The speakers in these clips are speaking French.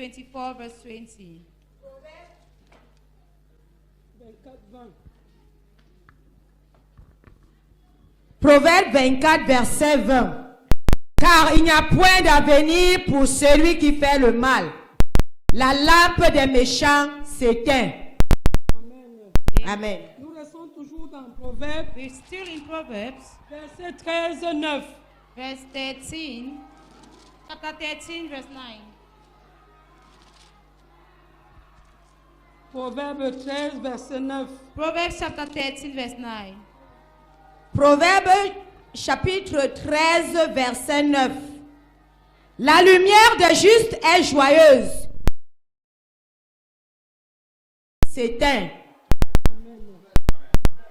24, verse 20. Proverbe 24, verset 20. Car il n'y a point d'avenir pour celui qui fait le mal. La lampe des méchants s'éteint. Amen. Amen. Nous restons toujours dans Proverbe, We're still in Proverbs, verset 13, 9. verse 13, chapter 13, verse 9. Proverbe 13, verset 9. Proverbs chapter 13, verse 9. Proverbe chapitre 13, verset 9. La lumière des justes est joyeuse. S'éteint.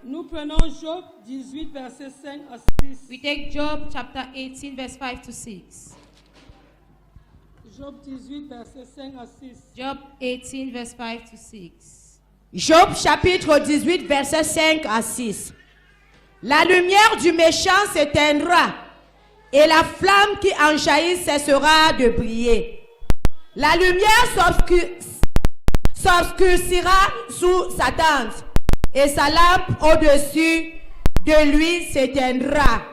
Nous prenons Job 18, verset 5 à 6. We take Job chapter 18, verse 5 to 6. Job 18, verset 5 à 6. Job 18, verse 5 to 6. Job chapitre 18, verset 5 à 6. La lumière du méchant s'éteindra et la flamme qui en jaillit cessera de briller. La lumière s'obscurcira sous sa tente et sa lampe au-dessus de lui s'éteindra.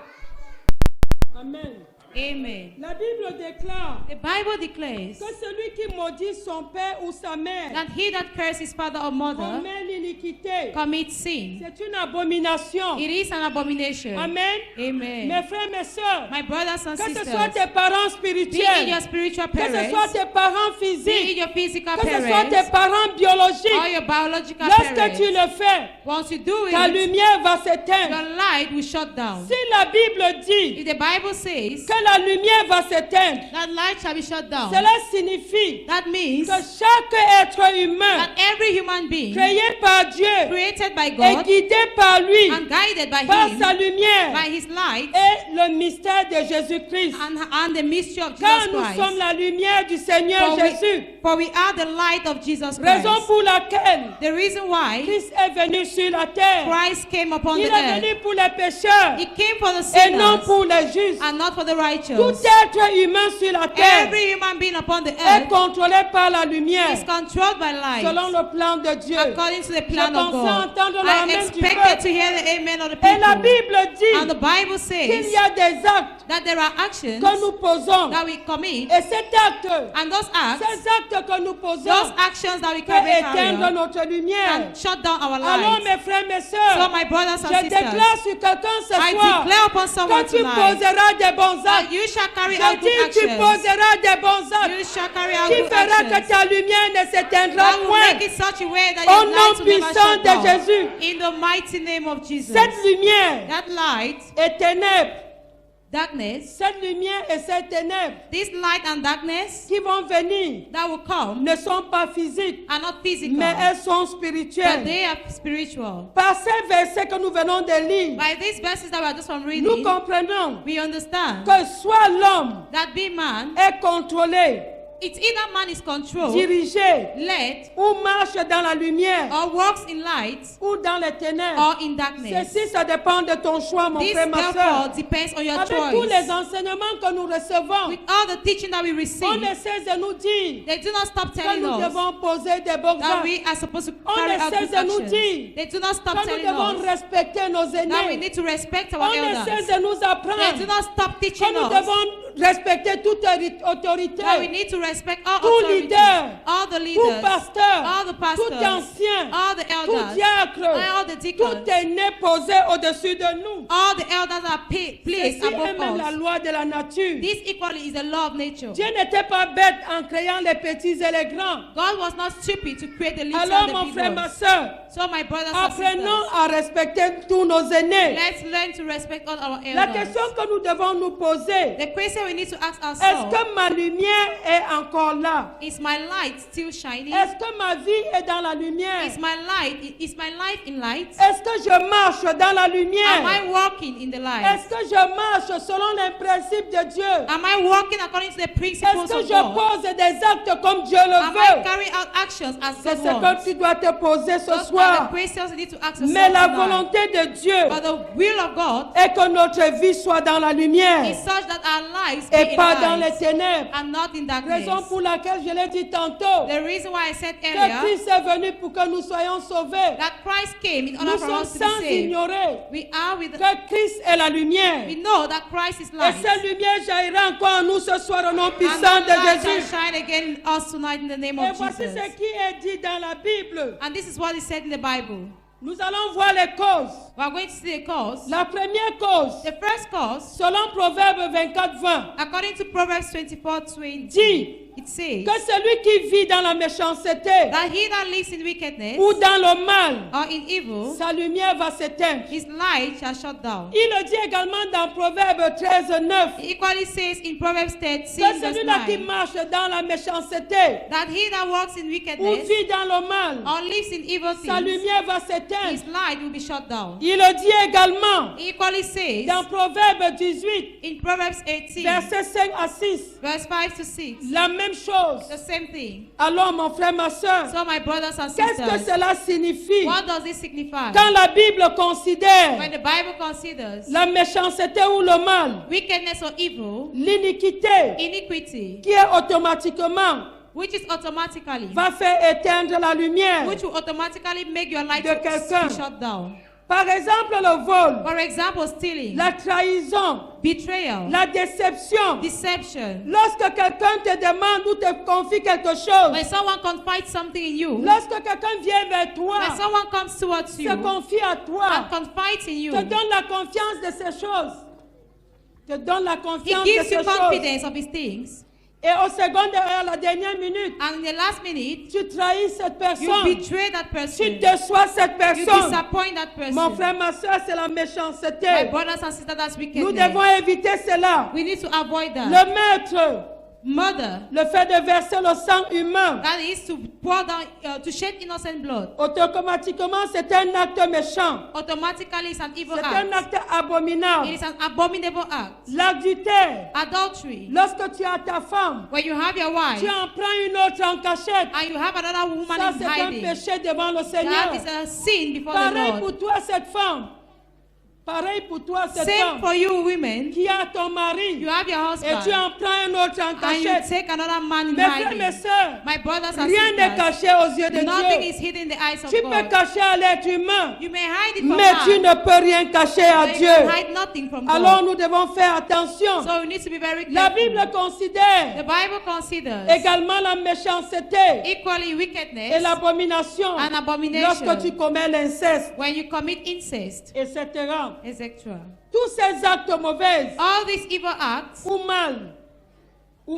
Amen. Amen. La Bible déclare The Bible declares que celui qui maudit son père ou sa mère that he that curses his father or mother commet l'iniquité. commits sin. C'est une abomination. It is an abomination. Amen. Amen. Mes frères, mes sœurs, My brothers and que ce sisters, soit tes parents be it spirituels, your spiritual que ce soit parents, tes parents be it physiques, your physical que ce soit parents, tes parents or biologiques, your biological lorsque parents, tu le fais, once you do ta it, lumière va s'éteindre. your light will shut down. Si la Bible dit If the Bible says que la lumière va s'éteindre, that light shall be shut down, cela signifie that means que chaque être humain that every human being créé par Dieu created by et God guidé par lui, and guided by par Him, sa lumière, by His light, et le mystère de Jésus-Christ. and the mystery of Car Jesus nous sommes Christ. la lumière du Seigneur Jésus. For we are the light of Jesus Raison Christ. pour laquelle The reason why Christ est venu sur la terre. Christ came upon Il the est earth. venu pour les pécheurs He came for the et non sinners pour les justes. and not for the Tout righteous. être humain sur la terre Every human being upon the est earth contrôlé par la lumière is controlled by light selon le plan de Dieu. according to the plan Je of pensais God. entendre I l'amen du expected to peuple. hear the amen of the Et la people. Bible And dit the Bible qu'il says y a des actes that there are actions que nous posons. that we commit, Et cet acte, and those acts, ces actes que nous those posons, actions that we peut carry éteindre out notre lumière. can shut down our Alors light. mes frères, mes So sœurs, my brothers je and sisters, déclare sur quelqu'un ce I soir declare upon someone que tu tonight poseras des bons that actes. you shall carry Je out good dis tu actions. poseras des bons You actes shall carry out qui good fera que actions ta lumière ne s'éteindra that will point. make it such a way that Au your nom light will never puissant shut de down. Jésus. In the mighty name of Jesus. Cette lumière That light, et ténèbres, darkness, cette lumière et ces ténèbres this light and darkness qui vont venir that will come ne sont pas physiques, are not physical, mais elles sont but spirituelles. they are spiritual. Par ces versets que nous venons de lire, By these verses that we are just from nous reading, comprenons we understand que soit l'homme that being man, est contrôlé, it's either man is controlled, dirigé led, ou marche dans la lumière or walks in light, ou dans les ténèbres. or in darkness. Ceci, ça dépend de ton choix, mon This frère, ma therefore soeur. depends on your Avec tous les choice. enseignements que nous recevons, With all the teaching that we on receive, ne cesse de nous dire they do not stop que telling nous us devons poser des bons that actes, we are supposed to On carry ne out cesse good de nous actions. dire They do not stop que nous telling devons us respecter nos that we aînés. need to respect On our ne cesse elders. de nous They do apprendre not stop que teaching nous us devons respecter toute that we autorité, need to respect all tout authorities, leader, all the tout leaders, pasteur, all the tout pastors, ancien, all the tout elders, diacre, all the deacons, tout aîné posé au-dessus de nous. all the elders are placed Ceci est above même la us. loi de la nature. This equally is the law of nature. Dieu n'était pas bête en créant les petits et les grands. God was not stupid to create the little Alors and the mon big frère, ma ones. soeur, So my brothers and apprenons sisters, à respecter tous nos aînés. let's learn to respect all our La elders. question que nous devons nous poser, The question we need to ask est-ce ourselves, que ma lumière est encore là? is my light still shining? Est-ce que ma vie est dans la lumière? Is my life in light? Est-ce que je marche dans la Am lumière? I walking in the light? Est-ce que je marche selon les principes de Dieu? Am I walking according to the principles Est-ce que of je God? pose des actes comme Dieu le Am I veut? carrying out actions as C'est God ce que wants? tu dois te poser ce Those are soir. the questions you need to ask yourself Mais la tonight. volonté de Dieu But the will of God est que notre vie soit dans la lumière. is such that our light Christ be et in pas dans light les ténèbres. and not in darkness. Raison pour laquelle je l'ai dit tantôt, The reason why I said que earlier Christ est venu pour que nous soyons sauvés. that Christ came in Nous order for sommes us to sans be saved. ignorer We are with que Christ est la lumière. we know that Christ is Et light. cette lumière jaillira encore en nous ce soir au nom And puissant that de light shall Jésus. shine again in us tonight in the name Et of voici Jesus. ce qui est dit dans la Bible. And this is what is said in the Bible. Nous allons voir les causes. We are going to see the cause. La première cause, The first cause, selon Proverbe 24:20, according to Proverbs 24:20, dit it says que celui qui vit dans la méchanceté that he that lives in wickedness ou dans le mal, or in evil, sa lumière va s'éteindre. his light shall shut down. Il le dit également dans Proverbe 13:9, It equally says in Proverbs que 13, verse celui-là qui 9, marche dans la méchanceté that he that walks in ou wickedness vit dans le mal, or lives in evil sa things, lumière va his s'éteindre. light will be shut down. Il le dit également It equally says dans Proverbe 18, in Proverbs 18, versets 5 à 6, verse 5 to 6, la même chose. the same thing. Alors mon frère, ma soeur, So my brothers and qu'est-ce que sisters, cela signifie what does this signify? quand la Bible considère When the Bible considers la méchanceté ou le mal, wickedness or evil, l'iniquité iniquity, qui est automatiquement which is automatically, va faire éteindre la lumière. which will automatically make your light de quelqu'un. be shut down. Par exemple, le vol, For example, stealing, la trahison, betrayal, la déception. deception. Lorsque quelqu'un te demande ou te confie quelque chose, When someone confides something in you, lorsque quelqu'un vient vers toi, when someone comes towards you se confie à and toi, confides in you, te donne la confiance de ces choses, te donne la he confiance de gives ces you choses. confidence of his things. Et au second, à la dernière minute, And in the last minute, tu trahis cette you personne, betray that tu person. déçois cette You personne. disappoint that Mon person. frère, ma soeur, c'est la My méchanceté. brothers and sisters, that's Nous devons wickedness. éviter cela. We need to avoid that. Le maître, Murder, le fait de verser le sang humain, that is to pour down, to shed innocent blood. automatiquement, c'est un acte méchant. Automatically, it's an evil C'est un act. acte abominable. It is an abominable act. L'adultère, Adultery, lorsque tu as ta femme, when you have your wife tu en prends une autre en cachette. and you have another woman Ça, in c'est un hiding, péché devant le Seigneur. that is a sin before the Pareil Lord. pour toi, cette femme. Pareil pour toi, cette Same femme for you, women. qui a ton mari You have your et tu husband en prends un autre en and you cachette. take another man in Mes frères, hiding. mes sœurs, My brothers and rien n'est sisters, caché aux yeux de nothing Dieu. is hidden in the eyes of Tu peux God. cacher à l'être humain, You may hide it from mais tu man, ne peux rien cacher à but you Dieu. can hide nothing from Alors God. nous devons faire attention. So we need to be very La careful. Bible considère The Bible considers également la méchanceté equally et wickedness l'abomination and abomination lorsque tu commets l'inceste, when you commit incest, etc. etc. Tous ces actes mauvais All these evil acts, ou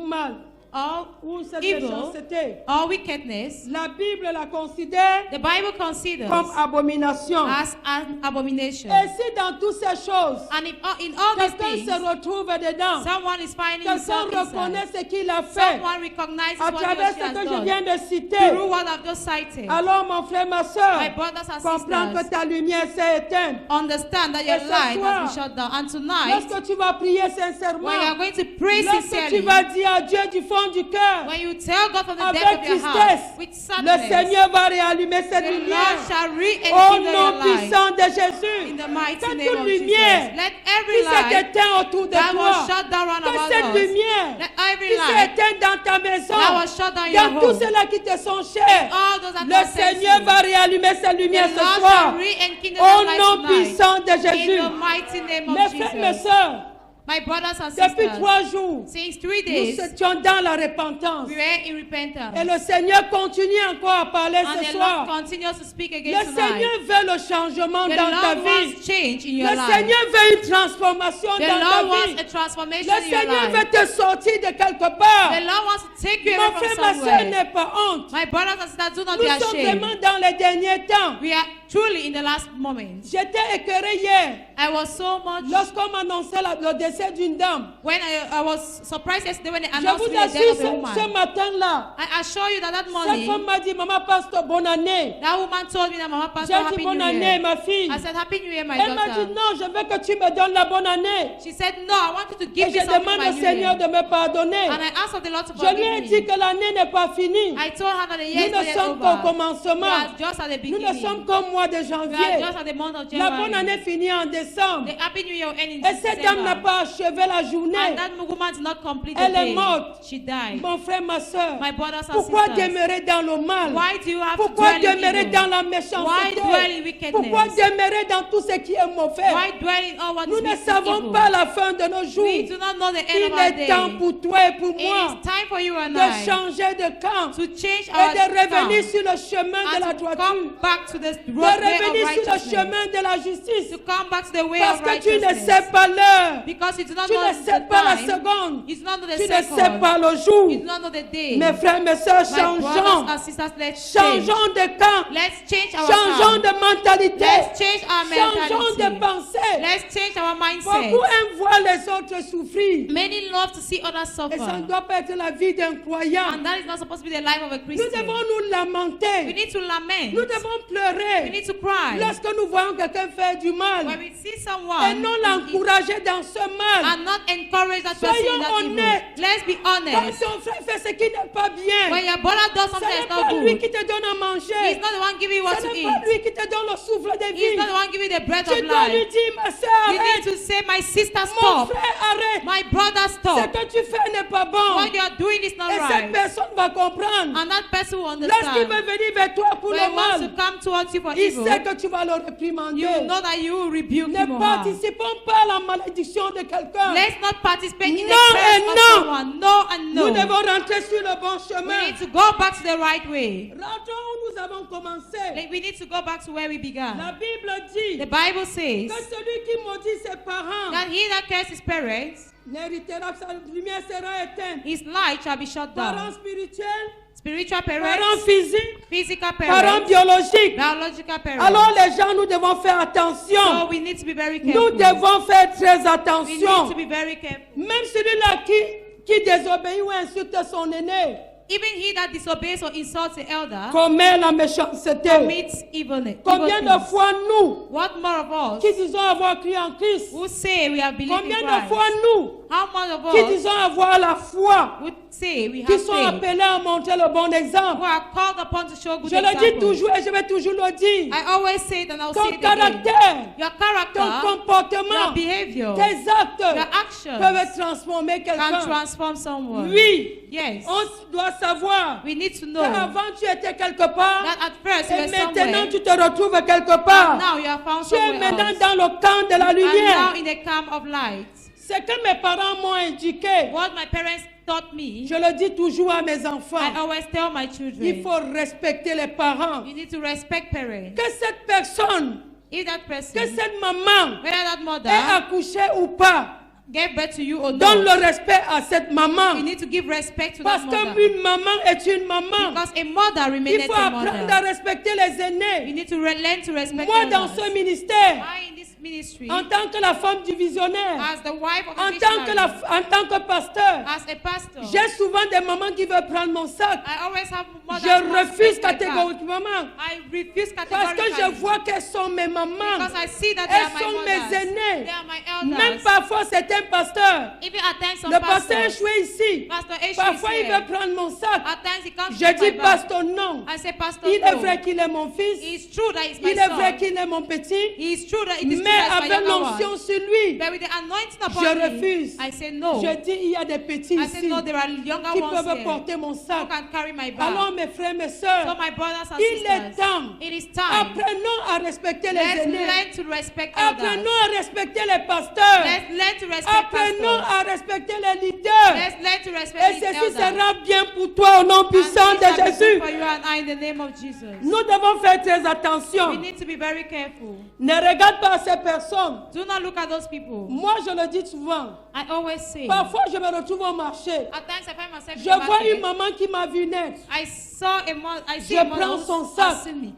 mal, all ou cette evil, méchanceté, all wickedness, la Bible la considère the Bible considers comme abomination. as an abomination. Et si dans toutes ces choses, And in all these quelqu'un things, se retrouve dedans, someone is finding quelqu'un himself reconnaît inside. ce qu'il a fait Someone recognizes à what he travers or she ce has que je done. viens de Through citer, what I've just cited, alors mon frère, ma soeur, my brothers and comprends que sisters, ta lumière s'est éteinte. understand that your Et ce light soir, has been shut down. And tonight, Lorsque tu vas prier when you are sincèrement, going to pray lorsque tu sincerely, vas dire à Dieu du fond du cœur, when you tell God from the avec depth of your heart, tristesse, with le sadness, Seigneur va réallumer cette the Lord lumière. shall Au re-enkindle nom your light. puissant de In Jésus, the mighty que name toute of lumière Jesus. Let qui every s'est light éteinte autour de that was toi, shut down round que about cette us, lumière let qui every s'est light éteinte dans ta maison, that was shut down in your dans tous home, ceux-là qui te sont chers, all those that le confess Seigneur you, va réallumer cette the lumière ce Lord shall soir. re-enkindle Au your light nom tonight. puissant de In Jésus. the mighty name of Mes frères, mes Jesus. sœurs, My brothers and depuis sisters, 3 jours, since 3 nous days, étions dans la repentance. we were in repentance. Et le Seigneur continue encore à parler And ce the Lord soir. continues to speak Le again tonight. Seigneur veut le changement The dans ta Lord vie. wants change in your Le life. Seigneur veut une transformation The dans Lord ta wants vie. a transformation Le in your Seigneur life. veut te sortir de quelque part. The Lord wants to take you Mon away frère, from ma soeur, somewhere. n'aie pas honte. My brothers and sisters, do not Nous be sommes ashamed. vraiment dans les derniers temps. We are truly in the last moment. J'étais écœuré hier I was so much lorsqu'on m'annonçait le décès d'une dame. when I was surprised yesterday when they Je announced vous me the assure, death of a ce woman. matin-là, I assure you that cette morning, femme m'a dit, Maman Pastor, bonne année. that woman told me that Mama J'ai Pastor, dit Happy bonne New année, Year. ma fille. I said, Happy New Year, my Elle m'a dit, daughter. non, je veux que tu me donnes la bonne année. She said, no, I want you to give Et me je something demande for my au New Seigneur Year. de me pardonner. And I asked of the Lord to Je lui ai forgive dit me. que l'année n'est pas finie. I told her that the year Nous is ne not yet sommes qu'au over. We commencement. are just at the Nous ne sommes beginning. qu'au mois de We are janvier. just at the month of La bonne January. année finit en décembre. The Happy New Year will end in Et cette dame n'a December. pas achevé la journée. And that woman did not complete the Elle est day. morte. She died. Mon frère, ma soeur, My brothers and pourquoi sisters, demeurer dans le mal? why do you have to Pourquoi dwell in demeurer evil? dans la Why méchanceté? dwell in wickedness? Pourquoi demeurer dans tout ce qui est mauvais? Why dwell in all what Nous is ne wicked savons evil? pas la fin de nos jours. We do not know the end Il of our est temps day. pour toi et pour It moi is time for you and de I changer de camp to change et our de revenir camp sur le chemin de la and to droiture, come back to the de roadway revenir of sur le righteousness. chemin de la justice, To come back to the way parce of que tu ne sais righteousness. pas l'heure, Because you do not tu know ne sais the pas la time. seconde, You do not know the tu ne sais second. pas le jour. You do not know the day. Mes frères, mes soeurs, My brothers changeons, and sisters, let's change. changeons de camp, Let's change our changeons camp. de mentalité, Let's change our changeons de mentality. pensée. Let's change our mindset. Beaucoup aiment voir les autres souffrir, Many love to see others et ça ne suffer. doit pas être la vie d'un croyant. And that is not supposed to be the life of a Nous Christian. devons nous We lamenter, need to lament. nous devons We pleurer need to cry. lorsque nous voyons quelqu'un faire du mal When we see et someone non l'encourager dans ce mal. and not encourage that person in Soyons that evil. honnêtes. Let's be Quand honest. ton frère fait ce qui n'est pas bien, When your brother does ce something n'est that's pas not lui good, qui te donne à he's manger, not the one giving you what ce to n'est pas eat. lui qui te donne le souffle de He's vie. not the one giving you the breath Tu of dois lui life. dire, ma soeur, You need arrête, to say, my sister, mon stop. frère, arrête, My brother, ce stop. que tu fais n'est pas bon. What you are doing is not Et cette right. personne va comprendre. And that person will Lorsqu'il understand. veut venir vers toi pour When le he wants to mal, come towards you for il evil, sait que tu vas le réprimander. you know that you will rebuke Ne him or her. participons pas à la malédiction de quelqu'un. Let's not participate in the No curse and of no. someone. No and Nous no. devons rentrer sur le bon We chemin. need to go back to the right way. Rentrons où nous avons commencé. Like, we need to go back to where we La began. Bible dit The Bible que says celui qui maudit ses parents that he that curses his parents, n'héritera, sa lumière sera éteinte. his light shall be shut Parents down. spirituels, Spiritual parents parents, physiques, physical parents parents, biologiques. biological parents. Alors les gens, nous devons faire So attention. we need to be very Nous careful. devons faire très We need to attention. be very careful. Même celui-là qui désobéit ou insulte son aîné Even he that disobeys or insults the elder commet la méchanceté. commits evilness. Combien de fois nous, What more of qui us disons avoir cru en Christ, who say we have believed in combien de fois Christ? nous, How much of qui us disons avoir la foi, would say we qui have sont faith, appelés à montrer le bon who exemple? are called upon to show good Je le dis example? toujours et je vais toujours le dire. I always say it and I'll say Ton it again. caractère, Your ton character, your comportement, behavior, tes your actes actions peuvent transformer can quelqu'un. transform someone. Oui, Yes. on doit savoir We need to know qu'avant tu étais quelque part that at first you et were maintenant somewhere, tu te retrouves quelque part. and now you are found Tu es somewhere maintenant else. dans le camp de la And now lumière. in the camp of light. C'est que mes parents m'ont indiqué. What my parents taught me, Je le dis toujours à mes enfants. I always tell my Il children, faut respecter les parents. you need to respect parents. Que cette personne, If that que person, cette maman whether that mother ait accouché ou pas, gave birth to you or donne not, le respect à cette you maman. need to give respect to Parce that mother. qu'une maman est une maman. Because a mother Il remaineth faut a apprendre à mother. respecter les You aînés. need to learn to respect Moi, dans others. ce ministère, I in this ministry, en tant que la femme du visionnaire, as the wife of a en tant que, missionary, en tant que pasteur, as a pastor, j'ai souvent des mamans qui veulent prendre mon sac. I always have mothers Je who want to refuse take my back. catégoriquement. I refuse Parce que je categorically. vois qu'elles sont mes mamans. Because I see that they are Elles my sont mes mothers. aînés. They are my elders. Même parfois, c'est un pasteur. Even at times some Le pasteur pastors, échoué ici. Pastor Eshu Parfois, is il here. veut prendre mon sac. At times he comes Je to dis, my back. pasteur, non. I say, Pastor, Il est no. vrai qu'il est mon fils. It's true that he's my Il est vrai son. qu'il est mon petit. It's true that it is true Mais that he's my avec younger l'onction one. sur lui, But with the anointing upon je me, refuse. I say no. Je dis, il y a des petits I say ici no, there are younger qui ones peuvent here porter mon who sac. can carry my bag. Alors, mes frères, mes So soeurs, my brothers and il est sisters, temps. it is time. Apprenons à respecter les Let's aînés. learn to respect others. Apprenons à respecter les pasteurs. Let's learn to respect Apprenons pastors. à respecter les leaders. Let's learn to Et respect these ceci elders. sera bien pour toi au nom And puissant this de shall be good Jésus. for you and I in the name of Jesus. Nous devons faire très We attention. need to be very careful. Ne regarde pas ces personnes. Do not look at those people. Moi, je le dis souvent. I always say, Parfois, je me retrouve au marché. at times I find myself in Je the vois une market. maman qui m'a vu naître. I saw a mother. I see Je a mother prends who son has sac. seen me.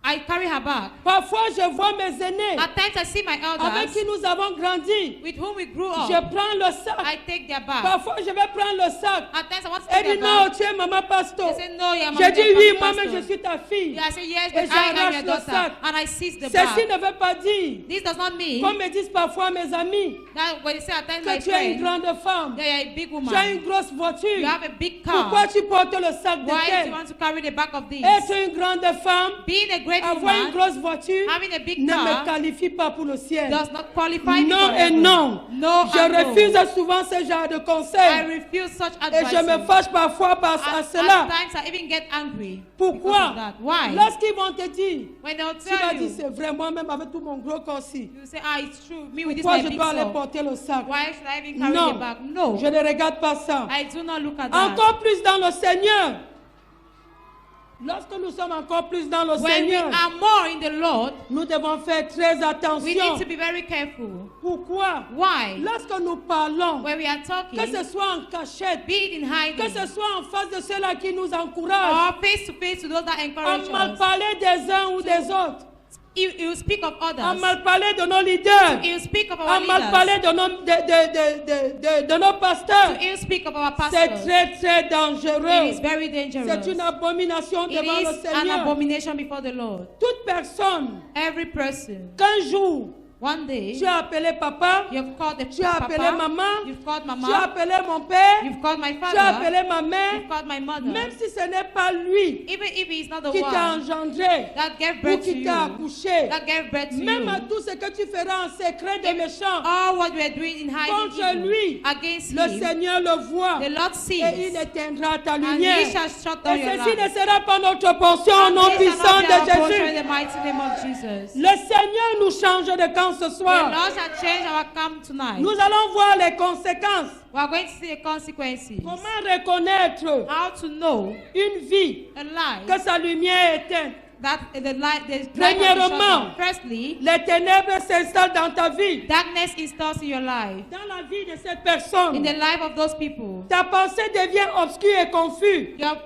I carry her back. Parfois, je vois mes aînés At times I see my avec elders qui nous avons grandi. with whom we grew Je up. prends le sac. I take their bag. Parfois, je vais prendre le sac. At times I want to Elle take dit their non, bag. tu es maman pasteur. They say no, you're my J'ai dit oui, moi-même pastor. je suis ta fille. Yeah, I say yes, Et but I am j'arrache your le daughter. sac. And I seize the Ceci bag. ne veut pas dire, This does not mean comme me disent parfois mes amis, that when they say at times my que tu es une friend, grande femme. that you're a big Tu as woman. une grosse voiture. You have a big car. Pourquoi tu portes le sac de Why do you terre? want to carry the back of this? Être une grande femme, Being a great great avoir une woman, grosse voiture having a big ne me car, qualifie pas pour le ciel. does not qualify me Non for et heaven. non. No Je and no. refuse souvent ce genre de I conseils. refuse such Et je me advice. fâche parfois par à At cela. times I even get angry. because Pourquoi? of that. Why? Lorsqu'ils vont te dire, When they'll tu vas tell dire, you, c'est vraiment, même avec tout mon gros corps-ci, you say, it's true. Me with this pourquoi my je big dois aller soul. porter le sac? Why should I even carry Non, the bag? No. je ne regarde pas ça. I do not look at that. Encore plus dans le Seigneur. Lorsque nous sommes encore plus dans le When we Seigneur, are more in the Lord, nous devons faire très we need attention. to be very careful. Pourquoi? Why? Lorsque nous parlons, When we are que talking, ce soit en cachette, be it in que hiding, ce soit en face de ceux-là qui nous encouragent, or face to face to those that à encourage mal us, parler des uns ou des autres, you speak of à others, mal parler de nos leaders, you speak of à our mal parler leaders, de nos pasteurs. you speak of our C'est pastors. très, très It dangereux. is very dangerous. C'est une abomination It devant le is an Seigneur. abomination before the Lord. Toute personne, Every person, qu'un jour, one day, tu as appelé papa, you've called the tu as appelé papa, maman, you've called tu as mama, appelé mon père, you've called my tu as father, appelé ma mère, you've called my mother. même si ce n'est pas lui Even if he is not the qui t'a one engendré that gave ou birth to qui you, t'a accouché, that gave birth to même you, à tout ce que tu feras en secret des méchants, all what we are doing in hiding contre evil lui, against le him, Seigneur le voit the Lord et il sees, éteindra ta and lumière. he shall shut down Et your ceci ne light. sera pas notre portion au nom And this shall puissant not be our de portion in Jésus. the mighty name of Jesus. Le Seigneur nous change de camp ce The soir. Lord shall change our camp tonight. Nous allons voir les conséquences. We are going to see the consequences. Comment reconnaître How to know une vie a life que sa lumière est éteinte. that the light has been shut Premièrement, down. Firstly, les ténèbres s'installent dans ta vie, darkness installs in your life, dans la vie de cette in personne. the life of those people. Ta pensée devient obscure et confuse. Your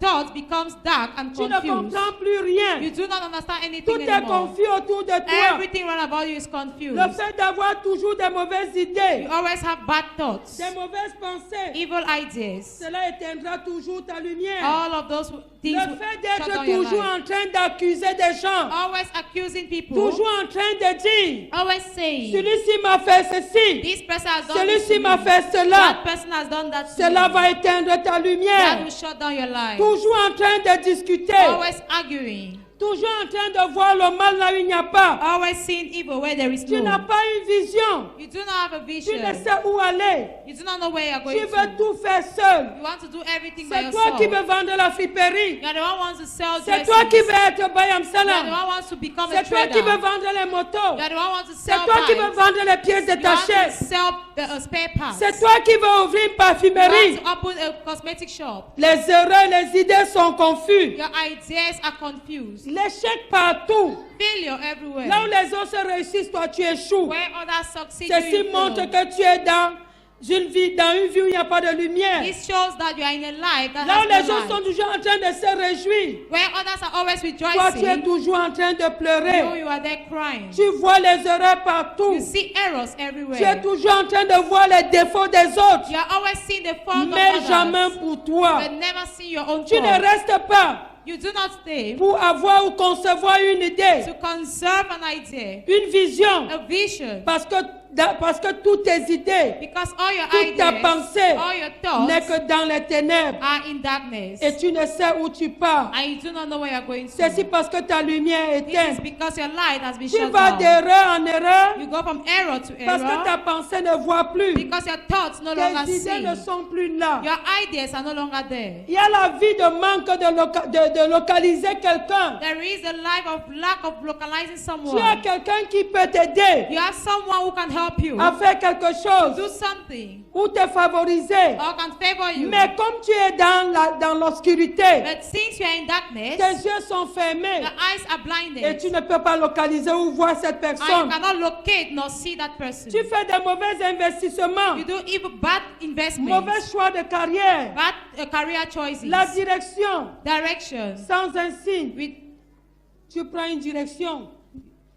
thought becomes dark and Tu ne confused. comprends plus rien. You do not understand anything Tout est anymore. confus autour de toi. Everything round about you is confused. Le fait d'avoir toujours des mauvaises You idées, always have bad thoughts, des mauvaises pensées, evil ideas. cela éteindra toujours ta lumière. All of those things Le will fait shut d'être down your toujours life. en train d'accuser des gens, Always accusing people. toujours en train de dire, Always saying, celui-ci m'a fait ceci, this person has done this celui-ci to m'a me. fait That cela, person has done that to cela me. va éteindre ta That lumière. will shut down your life. Toujours en train de discuter, Always arguing. toujours en train de voir le mal là où il n'y a pas. Always seeing evil where there is Tu n'as no. pas une vision, You do not have a tu vision. ne sais où aller, You do not know where you are tu going veux to. tout faire seul. You want to do everything by C'est toi qui yourself. veux vendre la friperie. You are the one who wants to sell C'est dresses. toi qui veux être Bayam You are the Salam. one who wants to become a C'est toi trader. qui veux vendre les motos. You are the one who wants to C'est sell toi qui veux bikes. vendre les pièces You want détachées. to sell spare parts. C'est toi qui veux ouvrir une You parfumerie. want to open a cosmetic shop. Les erreurs, les idées sont confuses. Your ideas are confused. L'échec partout. Failure everywhere. Là où les autres réussissent, toi tu échoues. Where others succeed, Ceci you montre fail. que tu es dans une vie où il n'y a pas de lumière. This shows that you are in a life that Là où les has no gens sont light. toujours en train de se réjouir. Where others are always Toi tu es rejoicing, toujours en train de you pleurer. you are there crying. Tu vois les erreurs partout. You see errors Tu es everywhere. toujours en train de voir les défauts des autres. You are always seeing the fault Mais of jamais others, pour toi. but never see your own Tu ne fault. restes pas You do not stay pour avoir ou concevoir une idée, to conserve an idea, une vision. a vision, Parce que toutes tes idées, because all your toute ta ideas, pensée all your n'est thoughts que dans les ténèbres. are in darkness, Et tu ne sais où tu pars. and you do not know where you are going C'est to. parce que ta lumière est This is éteinte. because your light has been Tu shut vas down. d'erreur en erreur You go from error to parce que ta error pensée ne voit plus. because your thoughts no longer Tes idées see. ne sont plus là. Your ideas are no longer there. Il y a la vie de manque de localiser quelqu'un. There is a life of lack of localizing Tu as someone. quelqu'un qui peut t'aider You have someone who can help you à faire quelque do chose something ou te favoriser. or can favor you. Mais comme tu es dans l'obscurité, But since you are in darkness, tes yeux sont fermés your eyes are et blinded, tu ne peux pas localiser ou voir cette and you personne. cannot locate nor see that person. Tu fais des mauvais investissements, You do even bad investments, mauvais choix de carrière, bad career choices, la direction direction. sans un signe. With, Tu prends une direction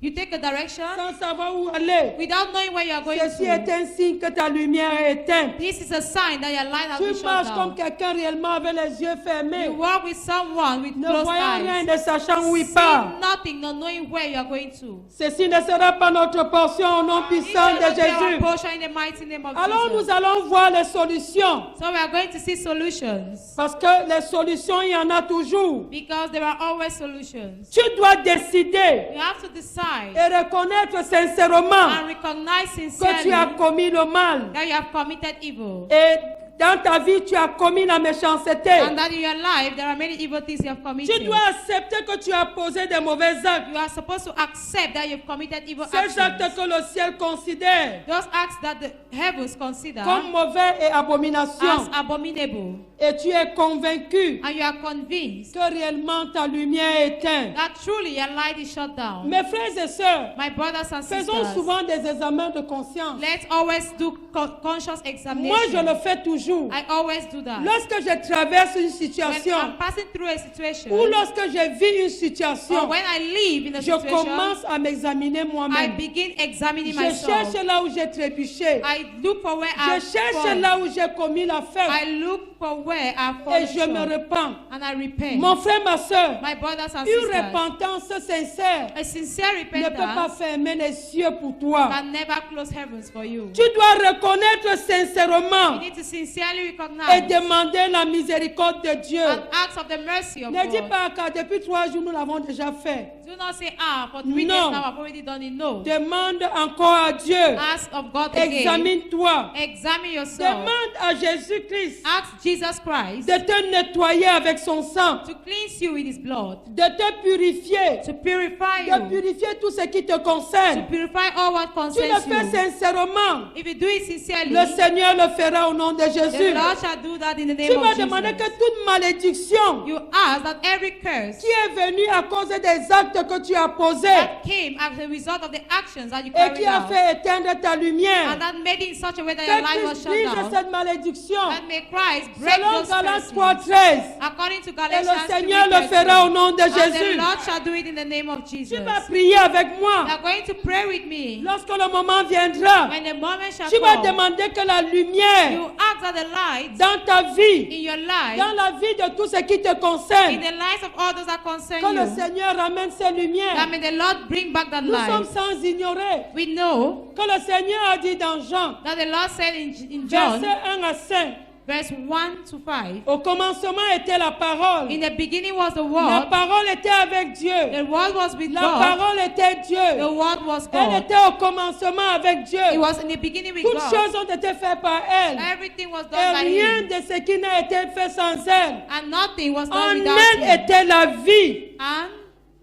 you take a direction sans savoir où aller. without knowing where you are going Ceci est to. un signe que ta lumière est éteinte. This is a sign that your light has been Tu shut marches comme down. quelqu'un réellement avec les yeux fermés, You walk with someone with ne closed voyant rien, eyes, ne sachant où il see part. nothing, not knowing where you are going to. Ceci ne sera pas notre portion au nom It puissant will de not be our Jésus. portion in the mighty name of Alors Jesus. nous allons voir les solutions. So we are going to see solutions. Parce que les solutions, il y en a toujours. Because there are always solutions. Tu dois décider You have to decide et reconnaître sincèrement and recognize que tu as sincerely commis le mal. that you have committed evil. Et dans ta vie, tu as commis la méchanceté. And that in your life, there are many evil things you have Tu committed. dois accepter que tu as posé des mauvais actes. You are supposed to accept that you've committed evil Ces actes actions. que le ciel considère Those acts that the heavens consider comme mauvais et abomination. as abominable. Et tu es convaincu And you are convinced que réellement ta lumière est éteinte. that truly your light is shut down. Mes frères et sœurs, My brothers and faisons sisters, souvent des examens de conscience. let's always do conscious Moi, je examination. le fais toujours. I always do that. Lorsque je traverse une When situation I'm passing through a situation, ou lorsque je vis une or situation, when I live in a je situation, commence à m'examiner I moi-même. begin examining Je myself. cherche là où j'ai trébuché. I look for where Je I've cherche fallen. là où j'ai commis la fête. I look for where I've Et fallen je me short. repens. And I repent. Mon frère, ma soeur, My brothers and une sisters, repentance sincère a sincere ne peut pas repentance fermer les cieux pour toi. can never close heavens for you. Tu dois reconnaître You sincèrement need to sincerely et recognize demander la miséricorde de Dieu. and ask of the mercy of Ne dis God. pas que depuis 3 jours, nous l'avons déjà fait. Do not say, for 3 No. days now I've already done it. No. Demande encore à Dieu. Ask of God again. Examine-toi. Examine yourself. Demande à Jésus-Christ Ask Jesus Christ de te nettoyer avec son sang, to cleanse you with his blood, de te purifier, to purify de you, purifier tout ce qui te to concerne. purify all what Tu le concerns fais you. sincèrement. If you do it sincerely, Le Seigneur le fera au nom de the Jésus. Lord shall do that in the Tu name vas of demander que Jesus. toute malédiction You ask that every curse qui est venue à cause des actes que tu as posés that came as a result of the actions that you et qui carried a out, fait éteindre ta lumière, and that made it in such a way that your que life was Christ shut brise down, cette malédiction that may Christ break selon those Galates curses. 3:13. According to Et Galatians le Seigneur le 3:13. fera au nom de And the Jésus. Lord shall do it in the name of Jesus. Tu vas prier avec You moi. are going to pray with me. Lorsque le moment viendra, When the moment shall tu vas come, demander que la lumière you ask that the light dans ta vie, in your life, dans la vie de tout ce qui te in concerne, the lives of all those that concern que le you, Seigneur ramène ses that lumières. may the Lord bring back that Nous sommes light. sans ignorer We know que le Seigneur a dit dans Jean, that the Lord said in John, verset 1 à 5, verse 1 to 5, au commencement était la parole. in the beginning was the La Word, parole était avec Dieu. the Word was with La God, parole était the Dieu. Word was Elle God. était au commencement avec It Dieu. was in the beginning with Toutes God. choses ont été faites par elle. Everything was Et done by rien Him, de ce qui n'a été fait sans elle. and nothing was En done without elle Him. était la vie. And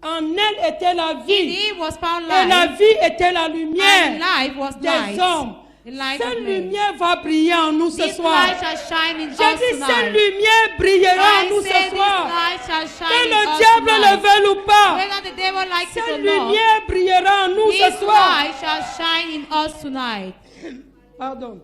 En elle était la in vie. Him was found Et la life, vie était la and lumière life was des light. hommes. The light Cette of men. lumière va briller en nous ce This soir. light shall shine in J'ai us dit, cette tonight. lumière brillera en I nous say ce this soir. light shall Que shine in le us diable le tonight. veuille ou pas, Whether the devil likes it cette or not, lumière brillera en nous ce this soir. light shall shine in us tonight. Pardon.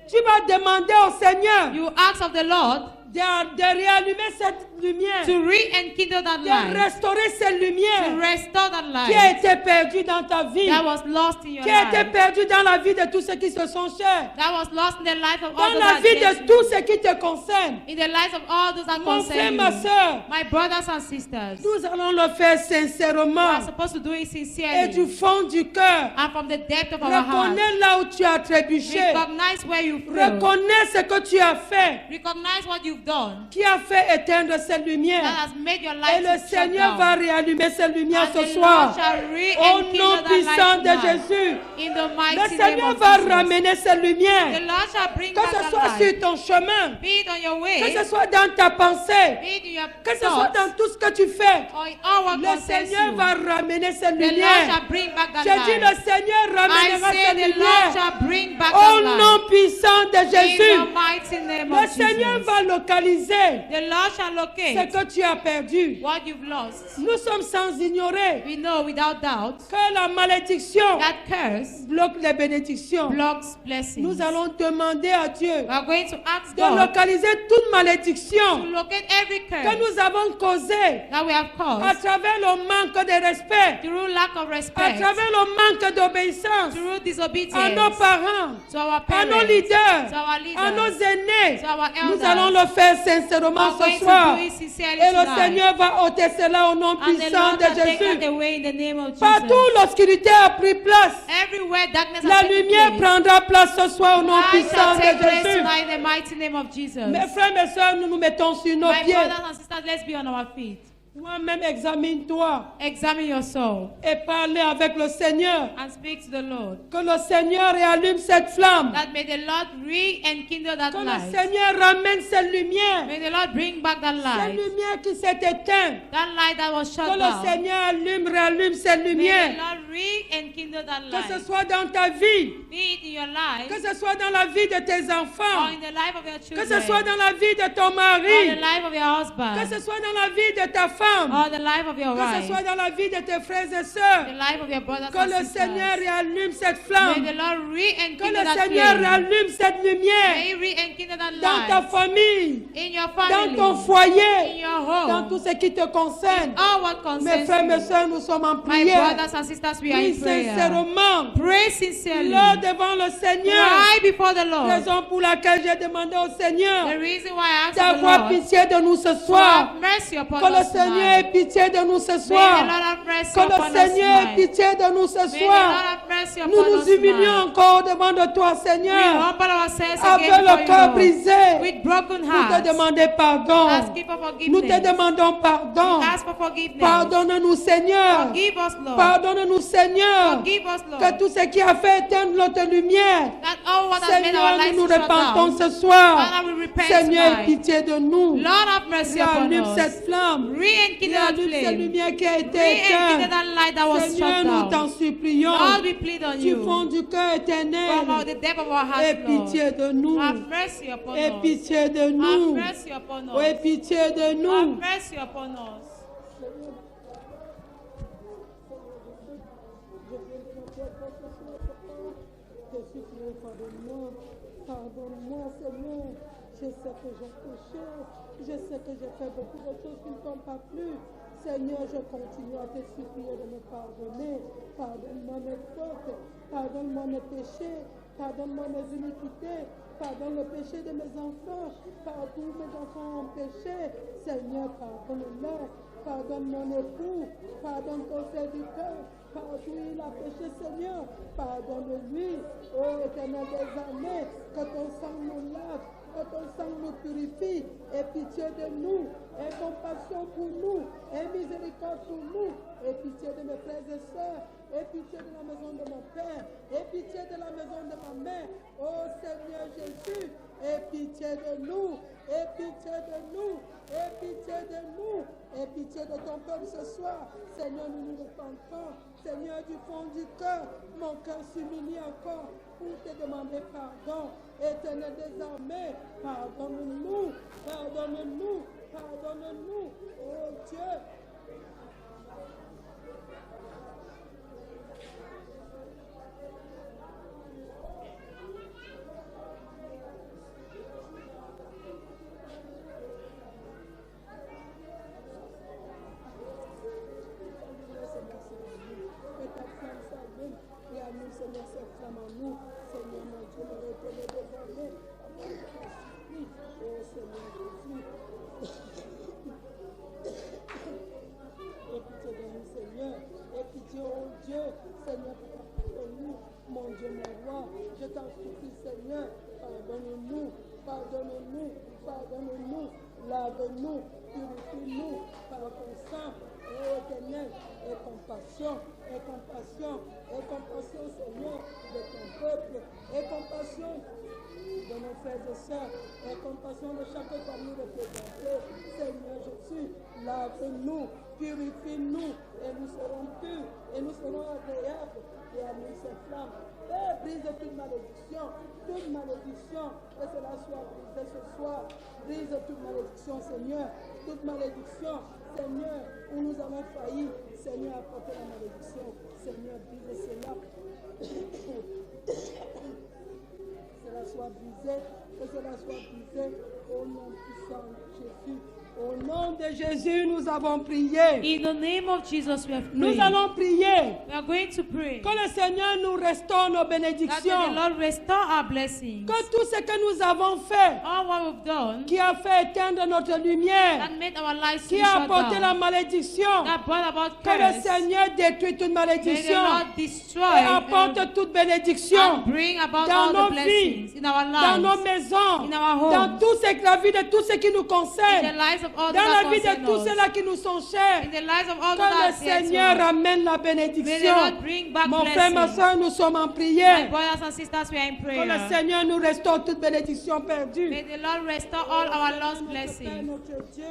Tu vas demander au Seigneur You ask of the Lord de réallumer cette lumière, to re-enkindle that de light, restaurer cette to lumière restore that qui a light été perdue dans ta vie, that was lost in your qui a été life, perdue dans la vie de tous ceux qui se sont chers, that was lost in the life of all dans those la that vie get de tous ceux qui te concernent. in the lives of all those that Mon frère, concern ma you. soeur, My brothers and sisters, nous allons le faire we are sincèrement supposed to do it et du sincerely fond du cœur. and from the depth of our heart. Reconnais là où tu as trébuché. Recognize where you failed. Reconnais ce que tu as fait Recognize what you've done qui a fait éteindre cette that lumière. has made your Et life le shut Seigneur down. va réallumer cette lumière And ce the soir. Lord shall Au re-enkindle nom that puissant light de tonight. Jésus. In the Le mighty name Seigneur of va Jesus. ramener cette The lumière. Lord shall bring Que back ce that soit light. sur ton chemin. Be it on your Que way, ce soit dans ta pensée. be it in your Que ce soit thoughts, dans tout ce que tu fais. or in all what Le concerns Seigneur you. va ramener cette The Lord lumière. shall bring back that J'ai dit, le light. Seigneur I ramènera say cette the Lord lumière. shall bring back Au that light. nom puissant de In the Jésus. mighty name Le of Seigneur Jesus. va localiser The Lord shall ce locate que tu as perdu. what you've lost. Nous sommes sans ignorer We know without doubt que la malédiction that curse bloque les bénédictions. blocks blessings. Nous allons demander à Dieu We are going to ask de God localiser toute to malédiction locate every que curse nous avons causée that we have à caused travers le manque de respect, through lack of à respect, travers le manque d'obéissance through à disobedience, nos parents, to our à parents, nos leaders, to our à nos leaders, aînés. to our Nous elders. allons le faire We sincèrement are going ce to soir. do Be sincerely Et le tonight. Seigneur va ôter cela au nom And the puissant Lord de can take Jésus. that away in the name of Jesus. Partout l'obscurité a pris place, Everywhere darkness la has taken lumière place, prendra place ce soir au nom light puissant shall de take place Jésus. tonight in the mighty name of Jesus. Mes frères, mes soeurs, nous nous mettons sur nos My pieds. brothers and sisters, let's be on our feet. Toi-même, examine-toi Examine your soul et parlez avec le Seigneur. and speak to the Lord. Que le Seigneur réallume cette flamme. That may the Lord rekindle that Que le light. Seigneur ramène cette lumière. May the Lord bring back that Cette light. lumière qui s'est éteinte. That light that was shut Que le down. Seigneur réallume cette May the lumière. Lord rekindle that Que ce light. soit dans ta vie. Be it in your life Que ce soit dans la vie de tes or enfants. in the life of your Que children ce soit dans la vie de ton or the mari. life of your Que husband ce soit dans la vie de ta femme. or the life of your Que ce wife, soit dans la vie de tes frères et the sœurs. life of your brothers Que and le sisters. Seigneur réallume cette May flamme. the Lord Que rekindle le that Seigneur flame. rallume cette May lumière He rekindle that dans ta light famille, in your dans family, ton in foyer, your dans home, tout ce qui te concerne. all what Mes concerns frères, mes you. soeurs, nous sommes en My prière. brothers and sisters, we are Prie in prayer. sincèrement. Pray sincerely. Là devant le Seigneur. Cry before the Lord. Raison pour laquelle j'ai demandé au Seigneur The reason why I ask the d'avoir Lord pitié de nous ce to soir. have mercy upon Que le us Seigneur ait tonight. pitié de nous ce May the soir. Lord have mercy Que upon le us Seigneur ait tonight. pitié de nous ce May the Lord soir. have mercy Nous upon nous us humilions tonight. encore devant de toi, We Seigneur, humble ourselves avec again le before you, cœur Lord, brisé. with broken Nous te hearts. demandons pardon. Asking for Nous te forgiveness. demandons pardon. Ask for forgiveness. Pardonne-nous, Seigneur. Forgive us, Lord. Pardonne-nous, Seigneur. Forgive us, Lord. Que tout ce qui a fait éteindre notre lumière, That all what has made Seigneur, our lives nous nous shut repentons down. ce soir. Father, we repent Seigneur, aie tonight. pitié de nous. Lord, have mercy upon Rallume us. cette flamme. Rekindle that Rallume cette flame. lumière qui a été Rekindle éteinte. that light that was Seigneur, shut nous down. t'en supplions. Lord, we plead on Du you. fond du cœur From éternel. the depth of our Aie hearts, Lord. pitié de nous. Have mercy upon Aie us. pitié de Have nous. mercy upon Aie us. pitié de Have nous. mercy upon us. Pardonne-moi, Seigneur. Je sais que j'ai péché. Je sais que j'ai fait beaucoup de choses qui ne t'ont pas plu. Seigneur, je continue à te supplier de me pardonner. Pardonne-moi mes fautes. Pardonne-moi mes péchés. Pardonne-moi mes iniquités. Pardonne le péché de mes enfants. Pardonne mes enfants ont péché. Seigneur, pardonne-leur. Pardonne mon époux. Pardonne ton serviteur. Pardonne, il a péché, Seigneur. Pardonne-lui. Oh, Éternel des armées, que ton sang nous lave, que ton sang nous purifie. Aie pitié de nous. Aie compassion pour nous. Aie miséricorde pour nous. Aie pitié de mes frères et sœurs. Aie pitié de la maison de mon père. Aie pitié de la maison de ma mère. Oh Seigneur Jésus, aie pitié de nous. Aie pitié de nous. Aie pitié de nous. Aie pitié de ton peuple ce soir. Seigneur, nous nous repentons. Seigneur, du fond du cœur, mon cœur s'humilie encore pour te demander pardon. Éternel des armées, pardonne-nous. Pardonne-nous. Pardonne-nous. Oh Dieu. Et à nous, Seigneur, cette femme en nous. Seigneur, mon Dieu, me retenez désormais. Oh Seigneur Jésus. Aie pitié de nous, Seigneur. Aie pitié, oh Dieu. Seigneur, pardonne-nous. Mon Dieu, mon roi. Je t'en supplie, Seigneur. Pardonne-nous. Pardonne-nous. Pardonne-nous. Lave-nous. Purifie-nous par ton sang. Oh Éternel, aie compassion. Aie compassion. Aie compassion, Seigneur, de ton peuple. Aie compassion de nos frères et sœurs. Aie compassion de chaque famille représentée. Seigneur Jésus, lave-nous, purifie-nous, et nous serons purs, et nous serons agréables, et allume cette flamme. Et brise toute malédiction, que cela soit brisé ce soir. Brise toute malédiction, Seigneur, toute malédiction, Seigneur, où nous avons failli. Seigneur, apporte la malédiction. Seigneur, brise cela. Cela soit brisé, que cela soit brisé au nom puissant de Jésus. Au nom de Jésus, nous avons prié. In the name of Jesus, we have Nous prayed. allons prier We are going to pray que le Seigneur nous restaure nos that may the bénédictions. Lord restore our blessings. Que tout ce que nous avons fait, All what we've done qui a fait éteindre notre lumière, that made our lives to qui be a shut apporté la down, malédiction, that brought about que le curse, Seigneur détruise toute may the malédiction Lord et destroy apporte toute bénédiction and bring about dans all nos the blessings vies, in our dans nos lives, maisons, in our dans homes, tout ce, la vie de tous ceux qui nous in the concernent, lives of all dans that la vie de concern tous us, ceux-là qui nous sont chers. in the lives of all Que le that Seigneur us. ramène la May the bénédiction. Lord bring back Mon frère, ma blessings. soeur, nous sommes en My prière. brothers and sisters, we are in Que le prayer. Seigneur nous restaure toute bénédiction perdue. May the Lord restore all our lost Notre Père, blessings. notre Dieu,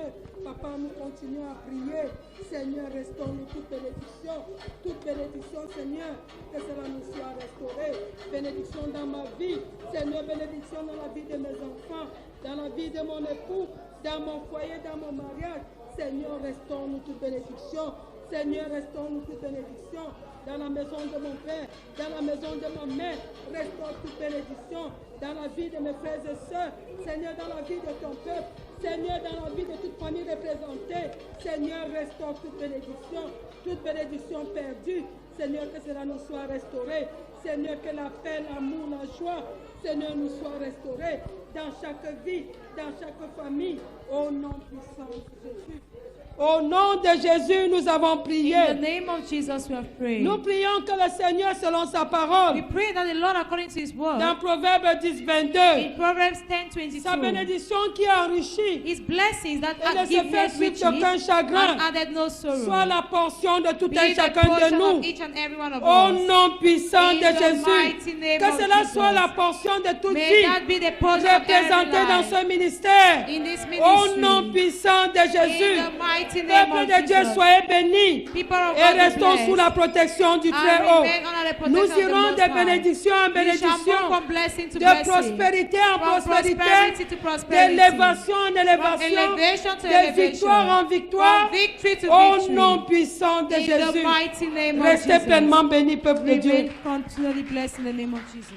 Papa, nous continuons à prier. Seigneur, restaure-nous toute bénédiction. Toute bénédiction, Seigneur, que cela nous soit restauré. Bénédiction dans ma vie. Seigneur, bénédiction dans la vie de mes enfants, dans la vie de mon époux, dans mon foyer, dans mon mariage. Seigneur, restaure-nous toute bénédiction. Seigneur, restaure-nous toute bénédiction. Dans la maison de mon père, dans la maison de ma mère, restaure toute bénédiction. Dans la vie de mes frères et sœurs, Seigneur, dans la vie de ton peuple, Seigneur, dans la vie de toute famille représentée, Seigneur, restaure toute bénédiction perdue. Seigneur, que cela nous soit restauré. Seigneur, que la paix, l'amour, la joie, Seigneur, nous soit restauré dans chaque vie, dans chaque famille. Au nom puissant de Jésus. Au nom de Jésus, nous avons prié. In the name of Jesus, we have prayed. Nous prions que le Seigneur, selon sa parole, We pray that the Lord, according to His word, dans Proverbe 10, 22, in Proverbs 10:22, sa bénédiction qui enrichit His blessings that et ne are se given fait suite riches d'aucun chagrin, and added no sorrow. soit la portion de tout Be un the chacun de portion nous. of each and every one of Au us. nom puissant In de the Jésus, mighty name que of cela Jesus. soit la portion de toute May vie that be the portion of every représentée dans life ce ministère. in this Au nom ministry. puissant de Jésus, In the mighty name peuple of de Dieu, Jesus. soyez bénis People of et God, be restons sous blessed. la protection du And Très-Haut. remain under the Nous protection of the irons Most de High. bénédiction en We shall move bénédiction, from blessing to de blessing. prospérité en From prospérité, prosperity to prosperity. d'élévation en From élévation, elevation to de elevation. victoire en victoire. From victory to Au victory. nom puissant de In the Jésus, mighty name of restez Jesus. pleinement bénis, peuple de Dieu. Remain continually blessed in the name of Jesus.